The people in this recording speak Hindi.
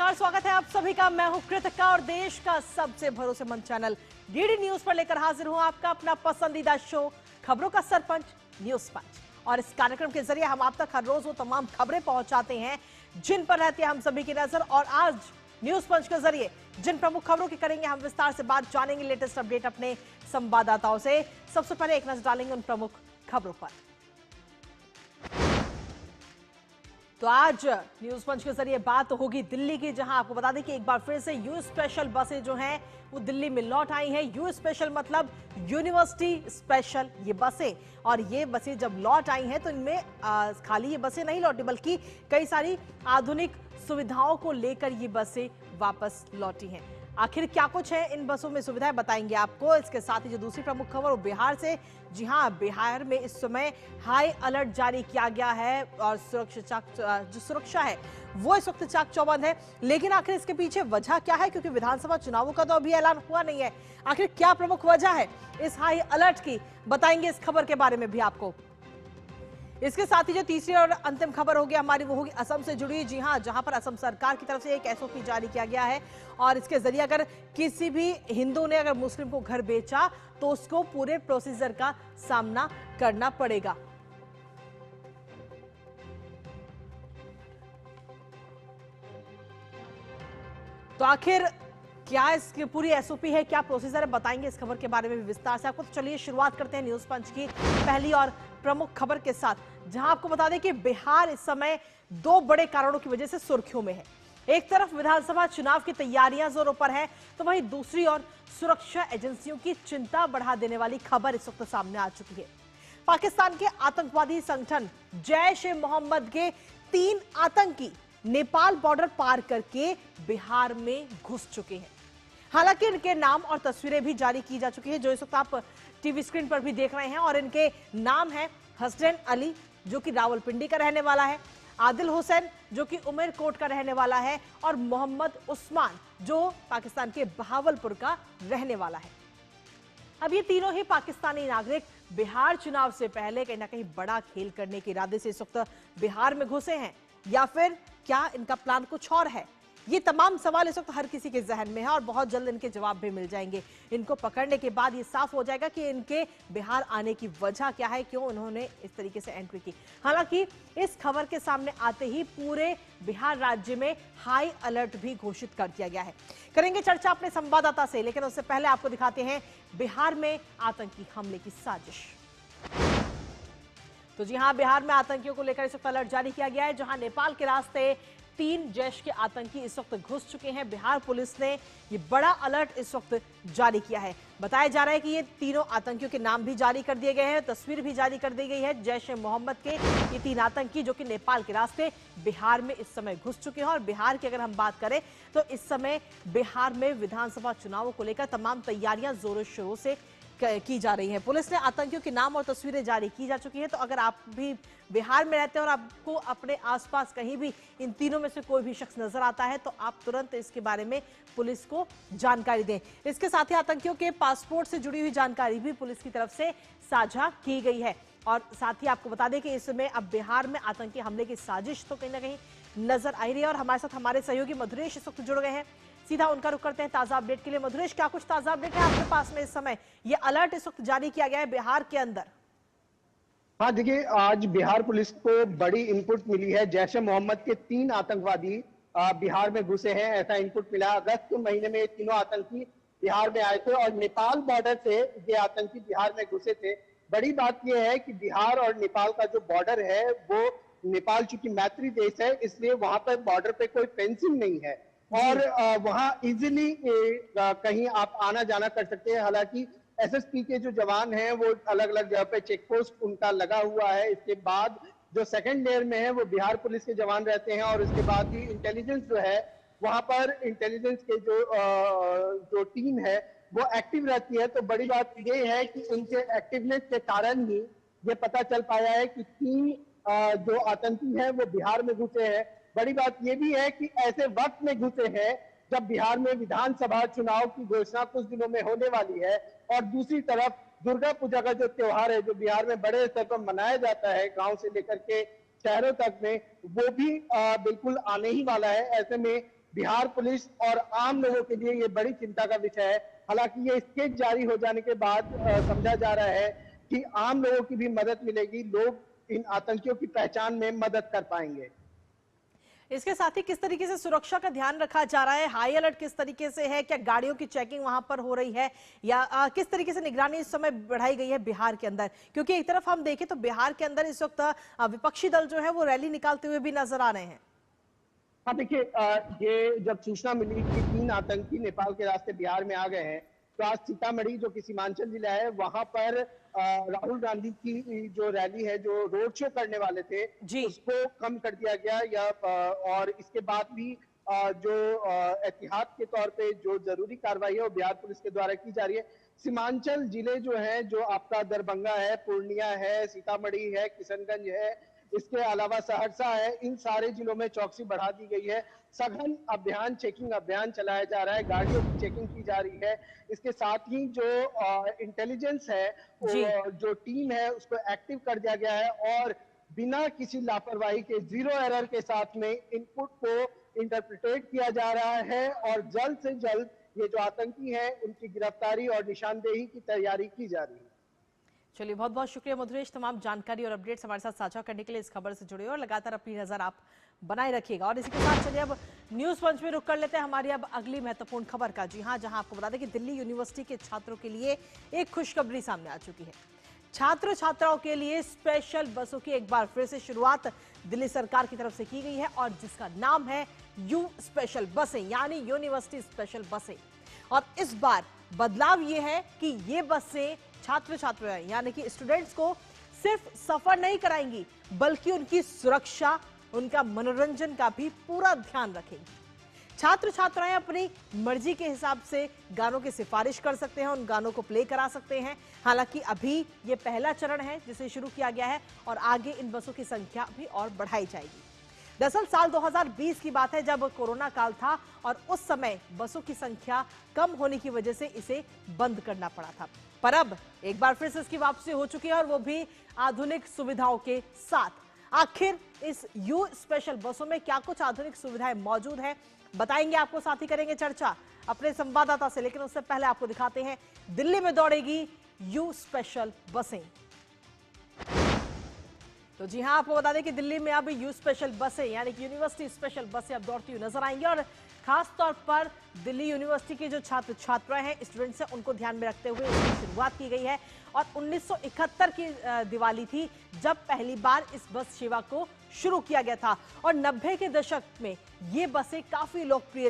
नमस्कार, स्वागत है आप सभी का। मैं हूं कृतिका और देश का सबसे भरोसेमंद चैनल डीडी न्यूज पर लेकर हाजिर हूं आपका अपना पसंदीदा शो खबरों का सरपंच न्यूज पंच। और इस कार्यक्रम के जरिए हम आप तक हर रोज वो तमाम खबरें पहुंचाते हैं जिन पर रहती है हम सभी की नजर। और आज न्यूज पंच के जरिए जिन प्रमुख खबरों की करेंगे हम विस्तार से बात, जानेंगे लेटेस्ट अपडेट अपने संवाददाताओं से। सबसे पहले एक नजर डालेंगे उन प्रमुख खबरों पर। तो आज न्यूज पंच के जरिए बात होगी दिल्ली की, जहां आपको बता दें कि एक बार फिर से यू स्पेशल बसें जो हैं वो दिल्ली में लौट आई हैं। यू स्पेशल मतलब यूनिवर्सिटी स्पेशल ये बसें, और ये बसें जब लौट आई हैं तो इनमें खाली ये बसें नहीं लौटी बल्कि कई सारी आधुनिक सुविधाओं को लेकर ये बसें वापस लौटी हैं। आखिर क्या कुछ है इन बसों में सुविधाएं बताएंगे आपको। इसके साथ ही जो दूसरी प्रमुख खबर वो बिहार से। जी हां, बिहार में इस समय हाई अलर्ट जारी किया गया है और सुरक्षा है वो इस वक्त चाक चौबंद है। लेकिन आखिर इसके पीछे वजह क्या है, क्योंकि विधानसभा चुनावों का तो अभी ऐलान हुआ नहीं है। आखिर क्या प्रमुख वजह है इस हाई अलर्ट की, बताएंगे इस खबर के बारे में भी आपको। इसके साथ ही जो तीसरी और अंतिम खबर होगी हमारी वो होगी असम से जुड़ी। जी हां, जहां पर असम सरकार की तरफ से एक एसओपी जारी किया गया है और इसके जरिए अगर किसी भी हिंदू ने अगर मुस्लिम को घर बेचा तो उसको पूरे प्रोसीजर का सामना करना पड़ेगा। तो आखिर क्या इसकी पूरी एसओपी है, क्या प्रोसीजर है, बताएंगे इस खबर के बारे में भी विस्तार से आपको। तो चलिए शुरुआत करते हैं न्यूज पंच की पहली और प्रमुख खबर के साथ, जहां आपको बता दें कि बिहार इस समय दो बड़े कारणों की वजह से सुर्खियों में है। एक तरफ विधानसभा चुनाव की तैयारियां जोरों पर है, तो वहीं दूसरी ओर सुरक्षा एजेंसियों की चिंता बढ़ा देने वाली खबर इस वक्त सामने आ चुकी है। पाकिस्तान के आतंकवादी संगठन जैश ए मोहम्मद के 3 आतंकी नेपाल बॉर्डर पार करके बिहार में घुस चुके हैं। हालांकि इनके नाम और तस्वीरें भी जारी की जा चुकी है, जो इस वक्त आप टीवी स्क्रीन पर भी देख रहे हैं। और इनके नाम है हसनैन अली, जो कि रावलपिंडी का रहने वाला है, आदिल हुसैन जो कि उमरकोट का रहने वाला है, और मोहम्मद उस्मान जो पाकिस्तान के बहावलपुर का रहने वाला है। अब ये तीनों ही पाकिस्तानी नागरिक बिहार चुनाव से पहले कहीं ना कहीं बड़ा खेल करने के इरादे से इस वक्त बिहार में घुसे हैं, या फिर क्या इनका प्लान कुछ और है। ये तमाम सवाल इस वक्त हर किसी के जहन में है और बहुत जल्द इनके जवाब भी मिल जाएंगे। इनको पकड़ने के बाद ये साफ हो जाएगा कि इनके बिहार आने की वजह क्या है, क्यों उन्होंने इस तरीके से एंट्री की। हालांकि इस खबर के सामने आते ही पूरे बिहार राज्य में हाई अलर्ट भी घोषित कर दिया गया है। करेंगे चर्चा अपने संवाददाता से, लेकिन उससे पहले आपको दिखाते हैं बिहार में आतंकी हमले की साजिश। तो जी हां, बिहार में आतंकियों को लेकर इस वक्त अलर्ट जारी किया गया है, जहां नेपाल के रास्ते 3 जैश के आतंकी इस वक्त घुस चुके हैं। बिहार पुलिस ने ये बड़ा अलर्ट इस वक्त जारी किया है। बताया जा रहा है कि ये तीनों आतंकियों के नाम भी जारी कर दिए गए हैं, तस्वीर भी जारी कर दी गई है। जैश ए मोहम्मद के ये 3 आतंकी जो कि नेपाल के रास्ते बिहार में इस समय घुस चुके हैं। और बिहार की अगर हम बात करें तो इस समय बिहार में विधानसभा चुनावों को लेकर तमाम तैयारियां जोरों शोरों से की जा रही है। पुलिस ने आतंकियों के नाम और तस्वीरें जारी की जा चुकी है। तो अगर आप भी बिहार में रहते हैं और आपको अपने आसपास कहीं भी इन तीनों में से कोई भी शख्स नजर आता है तो आप तुरंत इसके बारे में पुलिस को जानकारी दें। इसके साथ ही आतंकियों के पासपोर्ट से जुड़ी हुई जानकारी भी पुलिस की तरफ से साझा की गई है। और साथ ही आपको बता दें कि इस समय अब बिहार में आतंकी हमले की साजिश तो कहीं ना कहीं नजर आ रही है। और हमारे साथ हमारे सहयोगी मधुरेश इस वक्त जुड़ गए हैं, सीधा उनका रुख करते हैं ताजा अपडेट के लिए। मधुरेश, क्या कुछ ताजा अपडेट है आपके पास में इस समय? ये अलर्ट इस वक्त जारी किया गया है बिहार के अंदर। हाँ, देखिए, आज बिहार पुलिस को बड़ी इनपुट मिली है। जैश ए मोहम्मद के 3 आतंकवादी बिहार में घुसे हैं, ऐसा इनपुट मिला। अगस्त के महीने में ये तीनों आतंकी बिहार में आए थे और नेपाल बॉर्डर से ये आतंकी बिहार में घुसे थे। बड़ी बात यह है कि बिहार और नेपाल का जो बॉर्डर है वो, नेपाल चूंकि मैत्री देश है इसलिए वहां पर बॉर्डर पे कोई फेंसिंग नहीं है और वहां इजिली कहीं आप आना जाना कर सकते हैं। हालांकि एसएसपी के जो जवान हैं वो अलग अलग जगह पे चेक पोस्ट उनका लगा हुआ है। इसके बाद जो सेकंड लेयर में है वो बिहार पुलिस के जवान रहते हैं और इसके बाद ही इंटेलिजेंस जो है वहां पर इंटेलिजेंस के जो टीम है वो एक्टिव रहती है। तो बड़ी बात ये है कि उनके एक्टिवनेस के कारण ही ये पता चल पाया है कि 3 जो आतंकी हैं वो बिहार में घुसे हैं। बड़ी बात यह भी है कि ऐसे वक्त में घुसे हैं जब बिहार में विधानसभा चुनाव की घोषणा कुछ दिनों में होने वाली है और दूसरी तरफ दुर्गा पूजा का जो त्योहार है जो बिहार में बड़े स्तर पर मनाया जाता है, गांव से लेकर के शहरों तक में, वो भी बिल्कुल आने ही वाला है। ऐसे में बिहार पुलिस और आम लोगों के लिए ये बड़ी चिंता का विषय है। हालांकि ये स्केच जारी हो जाने के बाद समझा जा रहा है कि आम लोगों की भी मदद मिलेगी, लोग इन आतंकियों की पहचान में मदद कर पाएंगे। इसके साथ ही किस तरीके से सुरक्षा का ध्यान रखा जा रहा है? हाई अलर्ट किस तरीके से है? क्या गाड़ियों की चेकिंग वहां पर हो रही है या किस तरीके से निगरानी इस समय बढ़ाई गई है बिहार के अंदर? क्योंकि एक तरफ हम देखें तो बिहार के अंदर इस वक्त विपक्षी दल जो है वो रैली निकालते हुए भी नजर आ रहे हैं। हाँ देखिए, ये जब सूचना मिली कि 3 आतंकी नेपाल के रास्ते बिहार में आ गए हैं, तो आज सीतामढ़ी जो कि सीमांचल जिला है वहां पर राहुल गांधी की जो रैली है, जो रोड शो करने वाले थे, जी। उसको कम कर दिया गया। या और इसके बाद भी जो एहतियात के तौर पे जो जरूरी कार्रवाई है वो बिहार पुलिस के द्वारा की जा रही है। सीमांचल जिले जो है, जो आपका दरभंगा है, पूर्णिया है, सीतामढ़ी है, किशनगंज है, इसके अलावा सहरसा है, इन सारे जिलों में चौकसी बढ़ा दी गई है। सघन अभियान, चेकिंग अभियान चलाया जा रहा है, गाड़ियों की चेकिंग की जा रही है। इसके साथ ही जो इंटेलिजेंस है, जी। जो टीम है, उसको एक्टिव कर दिया गया है और बिना किसी लापरवाही के, जीरो एरर के साथ में इनपुट को इंटरप्रिटेट किया जा रहा है और जल्द से जल्द ये जो आतंकी है उनकी गिरफ्तारी और निशानदेही की तैयारी की जा रही है। चलिए, बहुत बहुत शुक्रिया मधुरेश, तमाम जानकारी और अपडेट्स हमारे साथ साझा करने के लिए। इस खबर से जुड़े और लगातार अपनी नजर आप बनाए रखिएगा। और इसी के साथ चलिए अब न्यूज पंच में रुक कर लेते हैं हमारी अब अगली महत्वपूर्ण खबर का। जी हां, जहां आपको बता दें कि दिल्ली यूनिवर्सिटी के छात्रों के लिए एक खुशखबरी सामने आ चुकी है। छात्र छात्राओं के लिए स्पेशल बसों की एक बार फिर से शुरुआत दिल्ली सरकार की तरफ से की गई है और जिसका नाम है यू स्पेशल बसें, यानी यूनिवर्सिटी स्पेशल बसें। और इस बार बदलाव ये है कि ये बसें छात्र छात्राएं यानी कि स्टूडेंट्स को सिर्फ सफर नहीं कराएंगी, बल्कि उनकी सुरक्षा, उनका मनोरंजन का भी पूरा ध्यान रखेंगी। छात्र छात्राएं अपनी मर्जी के हिसाब से गानों की सिफारिश कर सकते हैं, उन गानों को प्ले करा सकते हैं। हालांकि अभी ये पहला चरण है जिसे शुरू किया गया है और आगे इन बसों की संख्या भी और बढ़ाई जाएगी। दरअसल साल 2020 की बात है जब कोरोना काल था और उस समय बसों की संख्या कम होने की वजह से इसे बंद करना पड़ा था। पर अब एक बार फिर से इसकी वापसी हो चुकी है और वो भी आधुनिक सुविधाओं के साथ। आखिर इस यू स्पेशल बसों में क्या कुछ आधुनिक सुविधाएं मौजूद हैं, बताएंगे आपको, साथ ही करेंगे चर्चा अपने संवाददाता से। लेकिन उससे पहले आपको दिखाते हैं दिल्ली में दौड़ेगी यू स्पेशल बसें। तो जी हां, आपको बता दें कि दिल्ली में अब यू स्पेशल बसें यानी कि यूनिवर्सिटी स्पेशल बसें अब दौड़ती हुई नजर आएंगी और खास तौर पर दिल्ली यूनिवर्सिटी के जो छात्र छात्राएं हैं, स्टूडेंट्स हैं, उनको ध्यान में रखते हुए इसकी शुरुआत की गई है। और 1971 की दिवाली थी जब पहली बार इस बस सेवा को शुरू किया गया था और 90 के दशक में ये बसें काफी लोकप्रिय